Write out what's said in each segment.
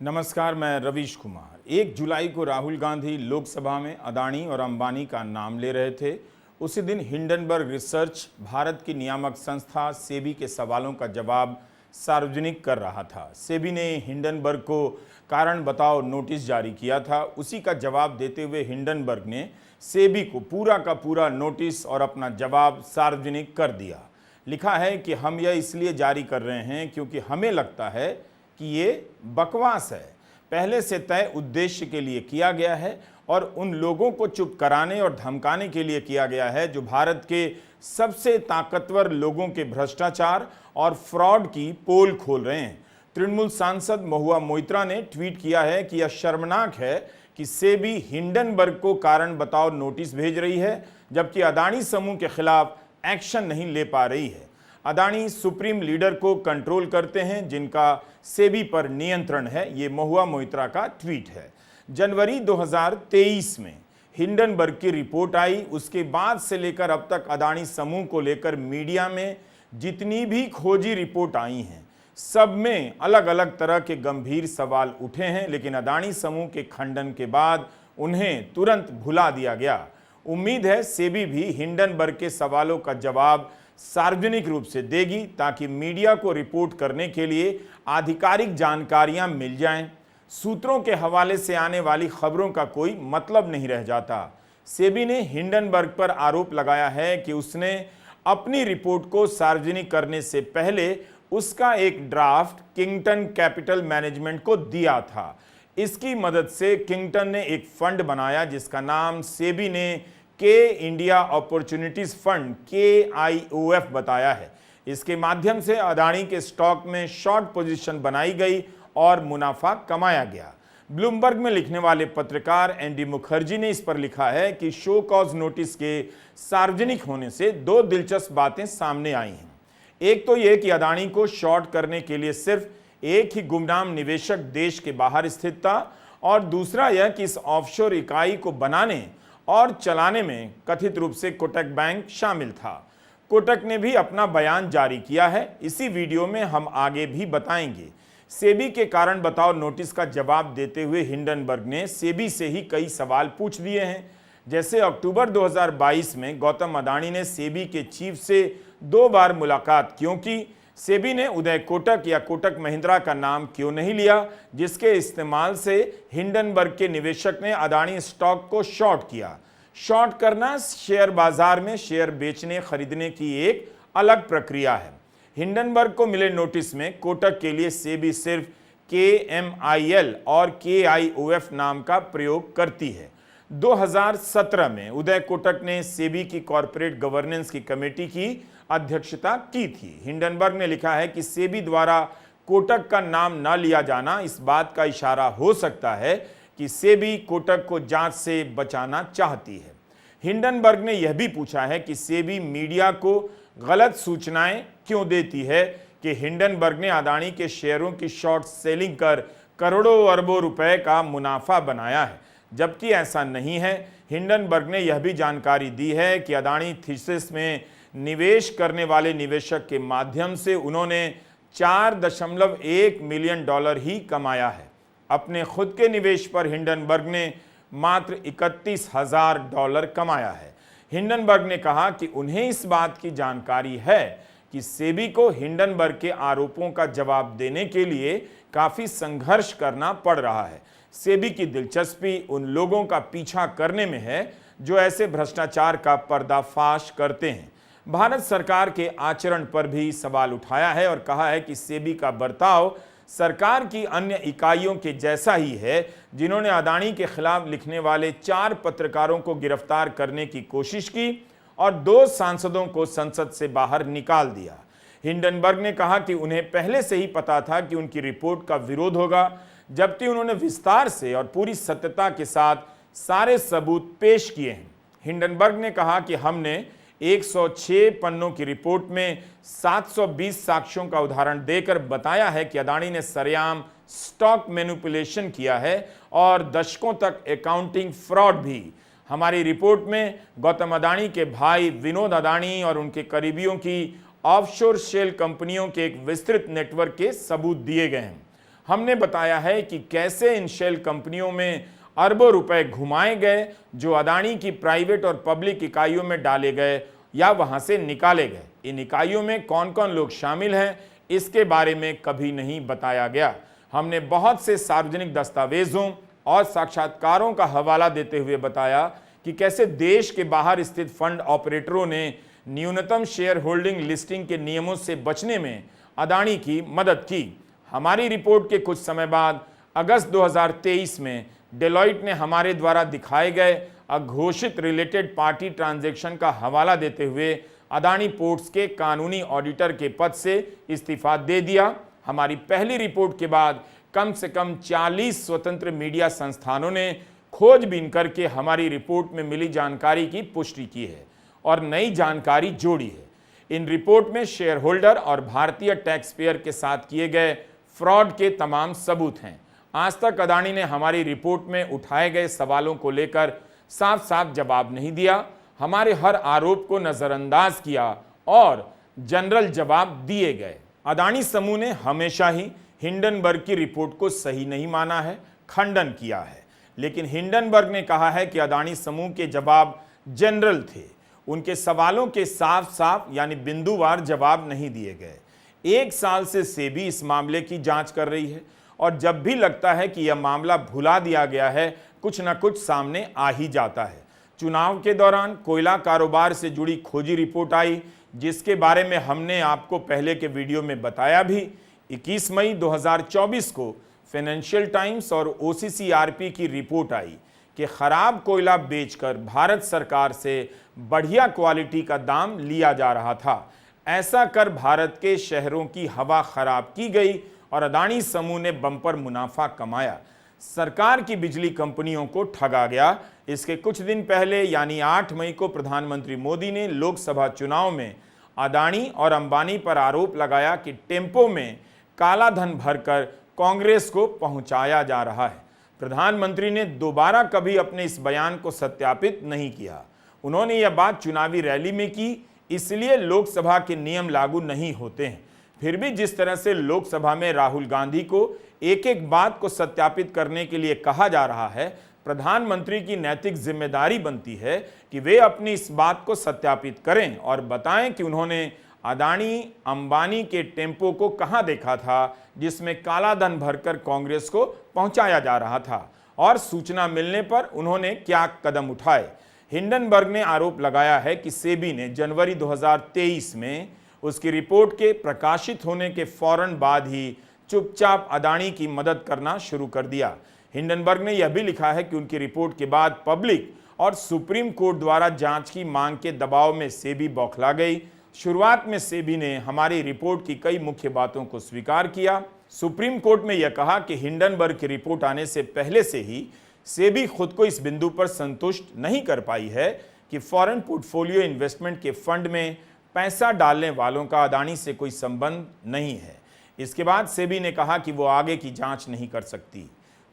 नमस्कार, मैं रवीश कुमार। 1 जुलाई को राहुल गांधी लोकसभा में अदानी और अंबानी का नाम ले रहे थे। उसी दिन हिंडनबर्ग रिसर्च भारत की नियामक संस्था सेबी के सवालों का जवाब सार्वजनिक कर रहा था। सेबी ने हिंडनबर्ग को कारण बताओ नोटिस जारी किया था। उसी का जवाब देते हुए हिंडनबर्ग ने सेबी को पूरा का पूरा नोटिस और अपना जवाब सार्वजनिक कर दिया। लिखा है कि हम यह इसलिए जारी कर रहे हैं क्योंकि हमें लगता है कि ये बकवास है, पहले से तय उद्देश्य के लिए किया गया है और उन लोगों को चुप कराने और धमकाने के लिए किया गया है जो भारत के सबसे ताकतवर लोगों के भ्रष्टाचार और फ्रॉड की पोल खोल रहे हैं। तृणमूल सांसद महुआ मोइत्रा ने ट्वीट किया है कि यह शर्मनाक है कि सेबी हिंडनबर्ग को कारण बताओ नोटिस भेज रही है, जबकि अदानी समूह के खिलाफ एक्शन नहीं ले पा रही है। अदानी सुप्रीम लीडर को कंट्रोल करते हैं जिनका सेबी पर नियंत्रण है। ये महुआ मोइत्रा का ट्वीट है। जनवरी 2023 में हिंडनबर्ग की रिपोर्ट आई। उसके बाद से लेकर अब तक अदानी समूह को लेकर मीडिया में जितनी भी खोजी रिपोर्ट आई हैं, सब में अलग अलग तरह के गंभीर सवाल उठे हैं, लेकिन अदानी समूह के खंडन के बाद उन्हें तुरंत भुला दिया गया। उम्मीद है सेबी भी हिंडनबर्ग के सवालों का जवाब सार्वजनिक रूप से देगी ताकि मीडिया को रिपोर्ट करने के लिए आधिकारिक जानकारियां मिल जाएं। सूत्रों के हवाले से आने वाली खबरों का कोई मतलब नहीं रह जाता। सेबी ने हिंडनबर्ग पर आरोप लगाया है कि उसने अपनी रिपोर्ट को सार्वजनिक करने से पहले उसका एक ड्राफ्ट किंगटन कैपिटल मैनेजमेंट को दिया था। इसकी मदद से किंगटन ने एक फंड बनाया जिसका नाम सेबी ने के इंडिया अपॉर्चुनिटीज फंड KIOF बताया है। इसके माध्यम से अदानी के स्टॉक में शॉर्ट पोजीशन बनाई गई और मुनाफा कमाया गया। ब्लूमबर्ग में लिखने वाले पत्रकार एनडी मुखर्जी ने इस पर लिखा है कि शो कॉज नोटिस के सार्वजनिक होने से 2 दिलचस्प बातें सामने आई हैं। एक तो यह कि अदानी को शॉर्ट करने के लिए सिर्फ एक ही गुमनाम निवेशक देश के बाहर स्थित था, और दूसरा यह कि इस ऑफशोर इकाई को बनाने और चलाने में कथित रूप से कोटक बैंक शामिल था। कोटक ने भी अपना बयान जारी किया है। इसी वीडियो में हम आगे भी बताएंगे। सेबी के कारण बताओ नोटिस का जवाब देते हुए हिंडनबर्ग ने सेबी से ही कई सवाल पूछ दिए हैं। जैसे अक्टूबर 2022 में गौतम अदानी ने सेबी के चीफ से 2 बार मुलाकात क्यों की? सेबी ने उदय कोटक या कोटक महिंद्रा का नाम क्यों नहीं लिया, जिसके इस्तेमाल से हिंडनबर्ग के निवेशक ने अदानी स्टॉक को शॉर्ट किया? शॉर्ट करना शेयर बाजार में शेयर बेचने खरीदने की एक अलग प्रक्रिया है। हिंडनबर्ग को मिले नोटिस में कोटक के लिए सेबी सिर्फ KMIL और KIOF नाम का प्रयोग करती है। 2017 में उदय कोटक ने सेबी की कॉर्पोरेट गवर्नेंस की कमेटी की अध्यक्षता की थी। हिंडनबर्ग ने लिखा है कि सेबी द्वारा कोटक का नाम न लिया जाना इस बात का इशारा हो सकता है कि सेबी कोटक को जांच से बचाना चाहती है। हिंडनबर्ग ने यह भी पूछा है कि सेबी मीडिया को गलत सूचनाएं क्यों देती है कि हिंडनबर्ग ने अदानी के शेयरों की शॉर्ट सेलिंग कर करोड़ों अरबों रुपए का मुनाफा बनाया है, जबकि ऐसा नहीं है। हिंडनबर्ग ने यह भी जानकारी दी है कि अदानी थीसिस में निवेश करने वाले निवेशक के माध्यम से उन्होंने $4.1 मिलियन ही कमाया है। अपने खुद के निवेश पर हिंडनबर्ग ने मात्र $31,000 कमाया है। हिंडनबर्ग ने कहा कि उन्हें इस बात की जानकारी है कि सेबी को हिंडनबर्ग के आरोपों का जवाब देने के लिए काफी संघर्ष करना पड़ रहा है। सेबी की दिलचस्पी उन लोगों का पीछा करने में है जो ऐसे भ्रष्टाचार का पर्दाफाश करते हैं। भारत सरकार के आचरण पर भी सवाल उठाया है और कहा है कि सेबी का बर्ताव सरकार की अन्य इकाइयों के जैसा ही है जिन्होंने अदानी के खिलाफ लिखने वाले 4 पत्रकारों को गिरफ्तार करने की कोशिश की और 2 सांसदों को संसद से बाहर निकाल दिया। हिंडनबर्ग ने कहा कि उन्हें पहले से ही पता था कि उनकी रिपोर्ट का विरोध होगा, जबकि उन्होंने विस्तार से और पूरी सत्यता के साथ सारे सबूत पेश किए हैं। हिंडनबर्ग ने कहा कि हमने 106 पन्नों की रिपोर्ट में 720 साक्ष्यों का उदाहरण देकर बताया है कि अदानी ने सरेआम स्टॉक मैनिपुलेशन किया है और दशकों तक अकाउंटिंग फ्रॉड भी। हमारी रिपोर्ट में गौतम अदानी के भाई विनोद अदानी और उनके करीबियों की ऑफशोर शेल कंपनियों के एक विस्तृत नेटवर्क के सबूत दिए गए हैं। हमने बताया है कि कैसे इन शेल कंपनियों में अरबों रुपए घुमाए गए जो अदानी की प्राइवेट और पब्लिक इकाइयों में डाले गए या वहां से निकाले गए। इन इकाइयों में कौन कौन लोग शामिल हैं इसके बारे में कभी नहीं बताया गया। हमने बहुत से सार्वजनिक दस्तावेजों और साक्षात्कारों का हवाला देते हुए बताया कि कैसे देश के बाहर स्थित फंड ऑपरेटरों ने न्यूनतम शेयर होल्डिंग लिस्टिंग के नियमों से बचने में अदानी की मदद की। हमारी रिपोर्ट के कुछ समय बाद अगस्त 2023 में डेलॉइट ने हमारे द्वारा दिखाए गए अघोषित रिलेटेड पार्टी ट्रांजैक्शन का हवाला देते हुए अदानी पोर्ट्स के कानूनी ऑडिटर के पद से इस्तीफा दे दिया। हमारी पहली रिपोर्ट के बाद कम से कम 40 स्वतंत्र मीडिया संस्थानों ने खोजबीन करके हमारी रिपोर्ट में मिली जानकारी की पुष्टि की है और नई जानकारी जोड़ी है। इन रिपोर्ट में शेयर होल्डर और भारतीय टैक्स पेयर के साथ किए गए फ्रॉड के तमाम सबूत हैं। आज तक अदानी ने हमारी रिपोर्ट में उठाए गए सवालों को लेकर साफ साफ जवाब नहीं दिया, हमारे हर आरोप को नजरअंदाज किया और जनरल जवाब दिए गए। अदानी समूह ने हमेशा ही हिंडनबर्ग की रिपोर्ट को सही नहीं माना है, खंडन किया है, लेकिन हिंडनबर्ग ने कहा है कि अदानी समूह के जवाब जनरल थे। उनके सवालों के साफ साफ यानी बिंदुवार जवाब नहीं दिए गए। 1 साल से सेबी इस मामले की जांच कर रही है और जब भी लगता है कि यह मामला भुला दिया गया है, कुछ न कुछ सामने आ ही जाता है। चुनाव के दौरान कोयला कारोबार से जुड़ी खोजी रिपोर्ट आई, जिसके बारे में हमने आपको पहले के वीडियो में बताया भी। 21 मई 2024 को फाइनेंशियल टाइम्स और OCCRP की रिपोर्ट आई कि खराब कोयला बेचकर भारत सरकार से बढ़िया क्वालिटी का दाम लिया जा रहा था। ऐसा कर भारत के शहरों की हवा खराब की गई और अदानी समूह ने बम्पर मुनाफा कमाया। सरकार की बिजली कंपनियों को ठगा गया। इसके कुछ दिन पहले यानी 8 मई को प्रधानमंत्री मोदी ने लोकसभा चुनाव में अदानी और अंबानी पर आरोप लगाया कि टेम्पो में काला धन भरकर कांग्रेस को पहुंचाया जा रहा है। प्रधानमंत्री ने दोबारा कभी अपने इस बयान को सत्यापित नहीं किया। उन्होंने यह बात चुनावी रैली में की, इसलिए लोकसभा के नियम लागू नहीं होते हैं। फिर भी जिस तरह से लोकसभा में राहुल गांधी को एक एक बात को सत्यापित करने के लिए कहा जा रहा है, प्रधानमंत्री की नैतिक जिम्मेदारी बनती है कि वे अपनी इस बात को सत्यापित करें और बताएं कि उन्होंने अदानी अंबानी के टेम्पो को कहां देखा था जिसमें काला धन भरकर कांग्रेस को पहुंचाया जा रहा था और सूचना मिलने पर उन्होंने क्या कदम उठाए। हिंडनबर्ग ने आरोप लगाया है कि सेबी ने जनवरी 2023 में उसकी रिपोर्ट के प्रकाशित होने के फौरन बाद ही चुपचाप अदानी की मदद करना शुरू कर दिया। हिंडनबर्ग ने यह भी लिखा है कि उनकी रिपोर्ट के बाद पब्लिक और सुप्रीम कोर्ट द्वारा जांच की मांग के दबाव में सेबी बौखला गई। शुरुआत में सेबी ने हमारी रिपोर्ट की कई मुख्य बातों को स्वीकार किया। सुप्रीम कोर्ट में यह कहा कि हिंडनबर्ग की रिपोर्ट आने से पहले से ही सेबी खुद को इस बिंदु पर संतुष्ट नहीं कर पाई है कि फॉरेन पोर्टफोलियो इन्वेस्टमेंट के फंड में पैसा डालने वालों का अदानी से कोई संबंध नहीं है। इसके बाद सेबी ने कहा कि वो आगे की जांच नहीं कर सकती।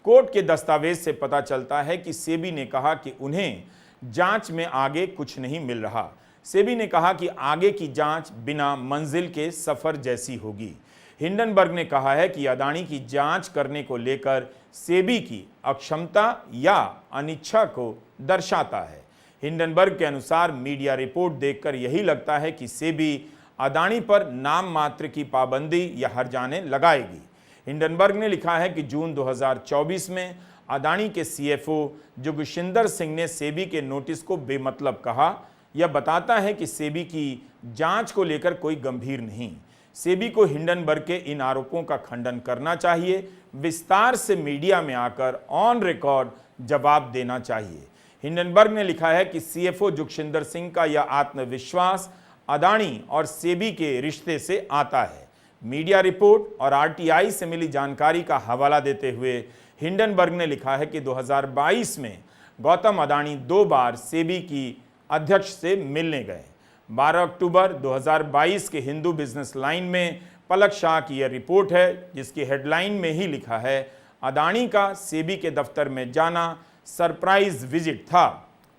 कोर्ट के दस्तावेज से पता चलता है कि सेबी ने कहा कि उन्हें जांच में आगे कुछ नहीं मिल रहा। सेबी ने कहा कि आगे की जांच बिना मंजिल के सफर जैसी होगी। हिंडनबर्ग ने कहा है कि अदानी की जांच करने को लेकर सेबी की अक्षमता या अनिच्छा को दर्शाता है। हिंडनबर्ग के अनुसार मीडिया रिपोर्ट देखकर यही लगता है कि सेबी अदानी पर नाम मात्र की पाबंदी या हर्जाने लगाएगी। हिंडनबर्ग ने लिखा है कि जून 2024 में अदानी के CFO जोगिशिंदर सिंह ने सेबी के नोटिस को बेमतलब कहा। यह बताता है कि सेबी की जांच को लेकर कोई गंभीर नहीं। सेबी को हिंडनबर्ग के इन आरोपों का खंडन करना चाहिए, विस्तार से मीडिया में आकर ऑन रिकॉर्ड जवाब देना चाहिए। हिंडनबर्ग ने लिखा है कि CFO जोगिशिंदर सिंह का यह आत्मविश्वास अदानी और सेबी के रिश्ते से आता है। मीडिया रिपोर्ट और RTI से मिली जानकारी का हवाला देते हुए हिंडनबर्ग ने लिखा है कि 2022 में गौतम अदानी 2 बार सेबी की अध्यक्ष से मिलने गए। 12 अक्टूबर 2022 के हिंदू बिजनेस लाइन में पलक शाह की यह रिपोर्ट है, जिसकी हेडलाइन में ही लिखा है, अदानी का सेबी के दफ्तर में जाना सरप्राइज विजिट था।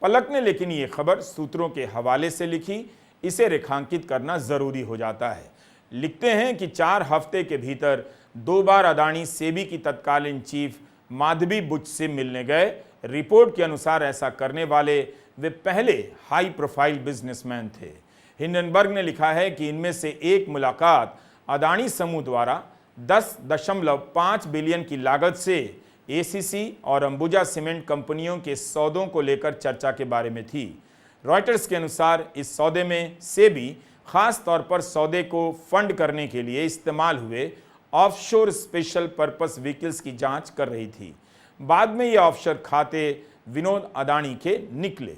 पलक ने लेकिन ये खबर सूत्रों के हवाले से लिखी, इसे रेखांकित करना जरूरी हो जाता है। लिखते हैं कि 4 हफ्ते के भीतर 2 बार अदानी सेबी की तत्कालीन चीफ माधवी बुच से मिलने गए। रिपोर्ट के अनुसार ऐसा करने वाले वे पहले हाई प्रोफाइल बिजनेसमैन थे। हिंडनबर्ग ने लिखा है कि इनमें से एक मुलाकात अदानी समूह द्वारा 10.5 बिलियन की लागत से एसीसी और अंबुजा सीमेंट कंपनियों के सौदों को लेकर चर्चा के बारे में थी। रॉयटर्स के अनुसार इस सौदे में सेबी खास तौर पर सौदे को फंड करने के लिए इस्तेमाल हुए ऑफशोर स्पेशल पर्पस व्हीकल्स की जांच कर रही थी। बाद में ये ऑफशोर खाते विनोद अदानी के निकले।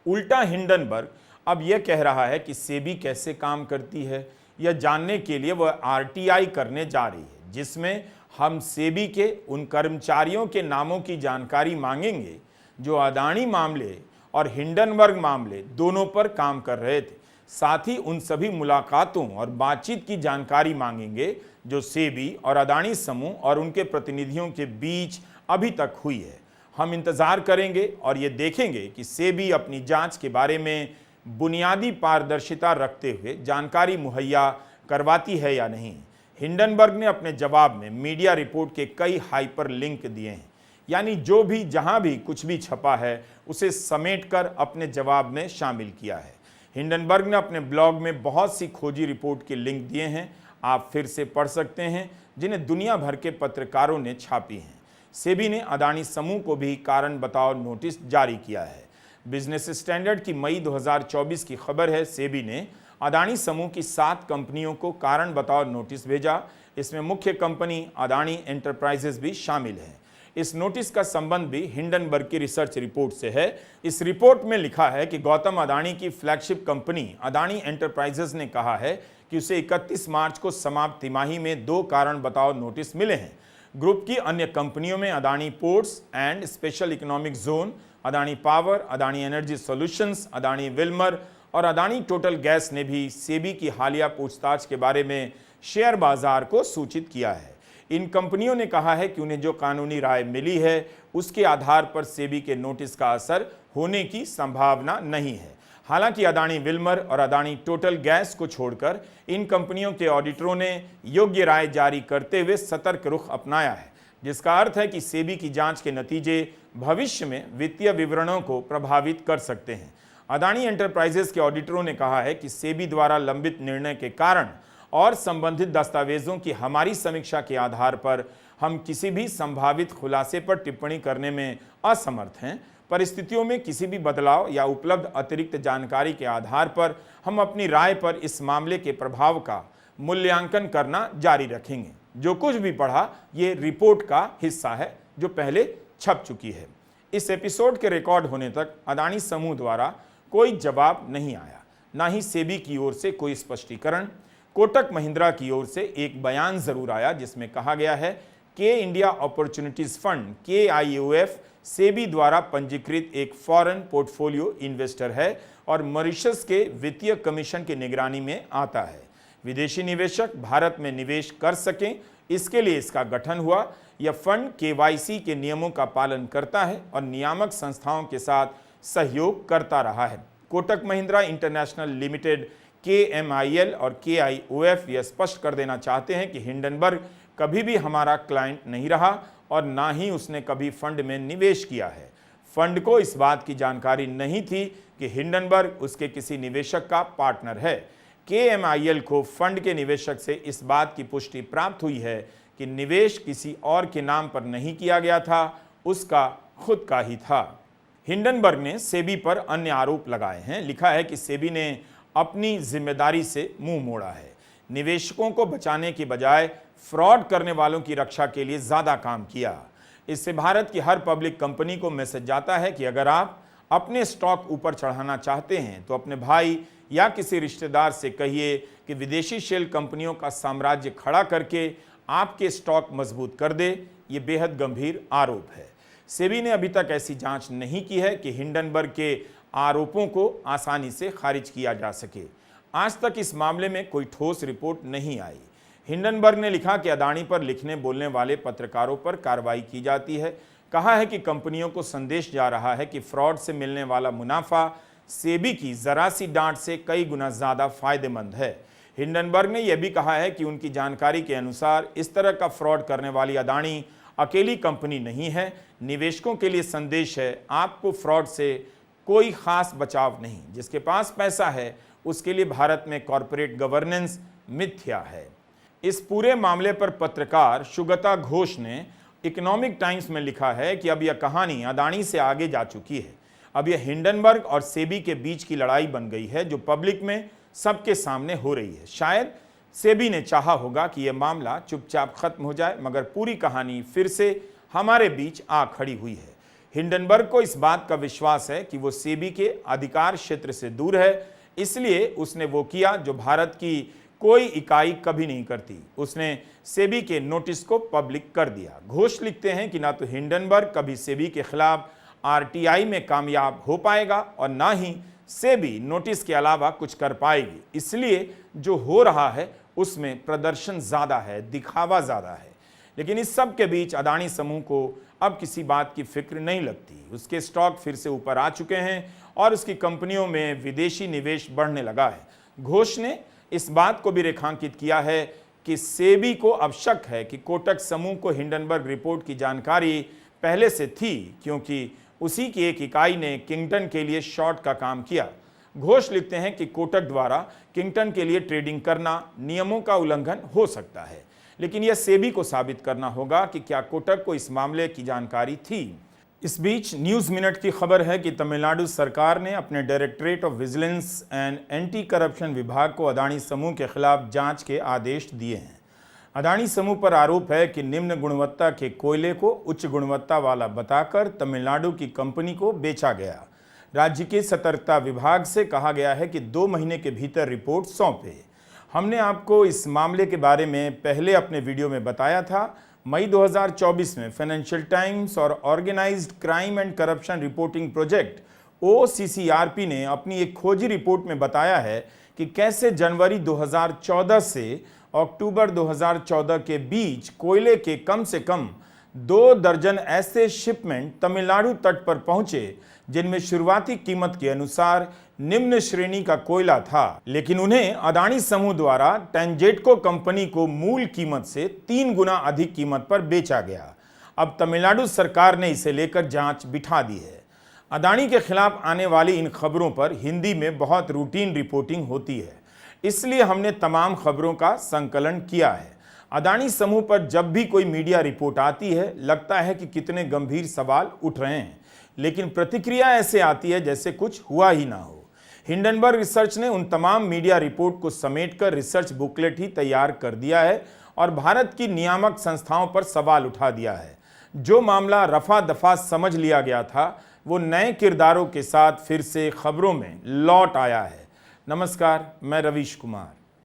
उल्टा हिंडनबर्ग अब यह कह रहा है कि सेबी कैसे काम करती है, यह जानने के लिए वह आरटीआई करने जा रही है, जिसमें हम सेबी के उन कर्मचारियों के नामों की जानकारी मांगेंगे जो अदानी मामले और हिंडनबर्ग मामले दोनों पर काम कर रहे थे। साथ ही उन सभी मुलाकातों और बातचीत की जानकारी मांगेंगे जो सेबी और अदानी समूह और उनके प्रतिनिधियों के बीच अभी तक हुई है। हम इंतजार करेंगे और ये देखेंगे कि सेबी अपनी जांच के बारे में बुनियादी पारदर्शिता रखते हुए जानकारी मुहैया करवाती है या नहीं। हिंडनबर्ग ने अपने जवाब में मीडिया रिपोर्ट के कई हाइपर लिंक दिए हैं, यानी जो भी जहां भी कुछ भी छपा है उसे समेटकर अपने जवाब में शामिल किया है। हिंडनबर्ग ने अपने ब्लॉग में बहुत सी खोजी रिपोर्ट के लिंक दिए हैं, आप फिर से पढ़ सकते हैं, जिन्हें दुनिया भर के पत्रकारों ने छापी हैं। सेबी ने अदानी समूह को भी कारण बताओ नोटिस जारी किया है। बिजनेस स्टैंडर्ड की मई 2024 की खबर है, सेबी ने अदानी समूह की 7 कंपनियों को कारण बताओ नोटिस भेजा। इसमें मुख्य कंपनी अदानी एंटरप्राइजेज भी शामिल है। इस नोटिस का संबंध भी हिंडनबर्ग की रिसर्च रिपोर्ट से है। इस रिपोर्ट में लिखा है कि गौतम अदानी की फ्लैगशिप कंपनी अदानी एंटरप्राइजेज ने कहा है कि उसे 31 मार्च को समाप्त तिमाही में 2 कारण बताओ नोटिस मिले हैं। ग्रुप की अन्य कंपनियों में Adani ports and special economic zone, Adani power, Adani energy solutions, Adani Wilmer और अदानी टोटल गैस ने भी सेबी की हालिया पूछताछ के बारे में शेयर बाजार को सूचित किया है। इन कंपनियों ने कहा है कि उन्हें जो कानूनी राय मिली है उसके आधार पर सेबी के नोटिस का असर होने की संभावना नहीं है। हालांकि अदानी विल्मर और अदानी टोटल गैस को छोड़कर इन कंपनियों के ऑडिटरों ने योग्य राय जारी करते हुए सतर्क रुख अपनाया है, जिसका अर्थ है कि सेबी की जांच के नतीजे भविष्य में वित्तीय विवरणों को प्रभावित कर सकते हैं। अदानी एंटरप्राइजेज के ऑडिटरों ने कहा है कि सेबी द्वारा लंबित निर्णय के कारण और संबंधित दस्तावेजों की हमारी समीक्षा के आधार पर हम किसी भी संभावित खुलासे पर टिप्पणी करने में असमर्थ हैं। परिस्थितियों में किसी भी बदलाव या उपलब्ध अतिरिक्त जानकारी के आधार पर हम अपनी राय पर इस मामले के प्रभाव का मूल्यांकन करना जारी रखेंगे। जो कुछ भी पढ़ा ये रिपोर्ट का हिस्सा है जो पहले छप चुकी है। इस एपिसोड के रिकॉर्ड होने तक अदानी समूह द्वारा कोई जवाब नहीं आया, ना ही सेबी की ओर से कोई स्पष्टीकरण। कोटक महिंद्रा की ओर से एक बयान जरूर आया जिसमें कहा गया है के India opportunities fund KIOF SEBI द्वारा पंजीकृत एक फॉरेन पोर्टफोलियो इन्वेस्टर है और मॉरिशस के वित्तीय कमीशन की निगरानी में आता है। विदेशी निवेशक भारत में निवेश कर सकें इसके लिए इसका गठन हुआ। यह फंड KYC के नियमों का पालन करता है और नियामक संस्थाओं के साथ सहयोग करता रहा है। Kotak Mahindra international limited KMIL और KIOF यह स्पष्ट कर देना चाहते हैं कि हिंडनबर्ग कभी भी हमारा क्लाइंट नहीं रहा और ना ही उसने कभी फंड में निवेश किया है। फंड को इस बात की जानकारी नहीं थी कि हिंडनबर्ग उसके किसी निवेशक का पार्टनर है। KMIL को फंड के निवेशक से इस बात की पुष्टि प्राप्त हुई है कि निवेश किसी और के नाम पर नहीं किया गया था, उसका खुद का ही था। हिंडनबर्ग ने सेबी पर अन्य आरोप लगाए हैं। लिखा है कि सेबी ने अपनी जिम्मेदारी से मुंह मोड़ा है, निवेशकों को बचाने की बजाय फ्रॉड करने वालों की रक्षा के लिए ज्यादा काम किया। इससे भारत की हर पब्लिक कंपनी को मैसेज जाता है कि अगर आप अपने स्टॉक ऊपर चढ़ाना चाहते हैं तो अपने भाई या किसी रिश्तेदार से कहिए कि विदेशी शेल कंपनियों का साम्राज्य खड़ा करके आपके स्टॉक मजबूत कर दे। ये बेहद गंभीर आरोप है। सेबी ने अभी तक ऐसी जांच नहीं की है कि हिंडनबर्ग के आरोपों को आसानी से खारिज किया जा सके। आज तक इस मामले में कोई ठोस रिपोर्ट नहीं आई। हिंडनबर्ग ने लिखा कि अदानी पर लिखने बोलने वाले पत्रकारों पर कार्रवाई की जाती है। कहा है कि कंपनियों को संदेश जा रहा है कि फ्रॉड से मिलने वाला मुनाफा सेबी की जरा सी डांट से कई गुना ज्यादा फायदेमंद है। हिंडनबर्ग ने यह भी कहा है कि उनकी जानकारी के अनुसार इस तरह का फ्रॉड करने वाली अदानी अकेली कंपनी नहीं है। निवेशकों के लिए संदेश है, आपको फ्रॉड से कोई खास बचाव नहीं। जिसके पास पैसा है उसके लिए भारत में कॉरपोरेट गवर्नेंस मिथ्या है। इस पूरे मामले पर पत्रकार सुगता घोष ने इकोनॉमिक टाइम्स में लिखा है कि अब यह कहानी अदानी से आगे जा चुकी है। अब यह हिंडनबर्ग और सेबी के बीच की लड़ाई बन गई है जो पब्लिक में सबके सामने हो रही है। शायद सेबी ने चाहा होगा कि यह मामला चुपचाप खत्म हो जाए, मगर पूरी कहानी फिर से हमारे बीच आ खड़ी हुई है। हिंडनबर्ग को इस बात का विश्वास है कि वो सेबी के अधिकार क्षेत्र से दूर है, इसलिए उसने वो किया जो भारत की कोई इकाई कभी नहीं करती। उसने सेबी के नोटिस को पब्लिक कर दिया। घोष लिखते हैं कि ना तो हिंडनबर्ग कभी सेबी के खिलाफ आरटीआई में कामयाब हो पाएगा और ना ही सेबी नोटिस के अलावा कुछ कर पाएगी। इसलिए जो हो रहा है उसमें प्रदर्शन ज्यादा है, दिखावा ज्यादा है। लेकिन इस सब के बीच अदानी समूह को अब किसी बात की फिक्र नहीं लगती। उसके स्टॉक फिर से ऊपर आ चुके हैं और उसकी कंपनियों में विदेशी निवेश बढ़ने लगा है। घोष ने इस बात को भी रेखांकित किया है कि सेबी को अब शक है कि कोटक समूह को हिंडनबर्ग रिपोर्ट की जानकारी पहले से थी, क्योंकि उसी की एक इकाई ने किंगटन के लिए शॉर्ट का काम किया। घोष लिखते हैं कि कोटक द्वारा किंगटन के लिए ट्रेडिंग करना नियमों का उल्लंघन हो सकता है, लेकिन यह सेबी को साबित करना होगा कि क्या कोटक को इस मामले की जानकारी थी। इस बीच न्यूज़ मिनट की खबर है कि तमिलनाडु सरकार ने अपने directorate of vigilance and anti corruption विभाग को अदानी समूह के खिलाफ जांच के आदेश दिए हैं। अदानी समूह पर आरोप है कि निम्न गुणवत्ता के कोयले को उच्च गुणवत्ता वाला बताकर तमिलनाडु की कंपनी को बेचा गया। राज्य के सतर्कता विभाग से कहा गया है कि 2 महीने के भीतर रिपोर्ट सौंपे। हमने आपको इस मामले के बारे में पहले अपने वीडियो में बताया था। मई 2024 में फाइनेंशियल टाइम्स और Organized Crime and Corruption Reporting Project OCCRP ने अपनी एक खोजी रिपोर्ट में बताया है कि कैसे जनवरी 2014 से अक्टूबर 2014 के बीच कोयले के कम से कम 2 दर्जन ऐसे शिपमेंट तमिलनाडु तट पर पहुंचे जिनमें शुरुआती कीमत के अनुसार निम्न श्रेणी का कोयला था, लेकिन उन्हें अदानी समूह द्वारा टेंजेटको कंपनी को मूल कीमत से 3 गुना अधिक कीमत पर बेचा गया। अब तमिलनाडु सरकार ने इसे लेकर जांच बिठा दी है। अदानी के खिलाफ आने वाली इन खबरों पर हिंदी में बहुत रूटीन रिपोर्टिंग होती है, इसलिए हमने तमाम खबरों का संकलन किया है। अदानी समूह पर जब भी कोई मीडिया रिपोर्ट आती है, लगता है कि कितने गंभीर सवाल उठ रहे हैं, लेकिन प्रतिक्रिया ऐसे आती है जैसे कुछ हुआ ही ना हो। हिंडनबर्ग रिसर्च ने उन तमाम मीडिया रिपोर्ट को समेटकर रिसर्च बुकलेट ही तैयार कर दिया है और भारत की नियामक संस्थाओं पर सवाल उठा दिया है। जो मामला रफा दफा समझ लिया गया था, वो नए किरदारों के साथ फिर से खबरों में लौट आया है। नमस्कार, मैं रवीश कुमार।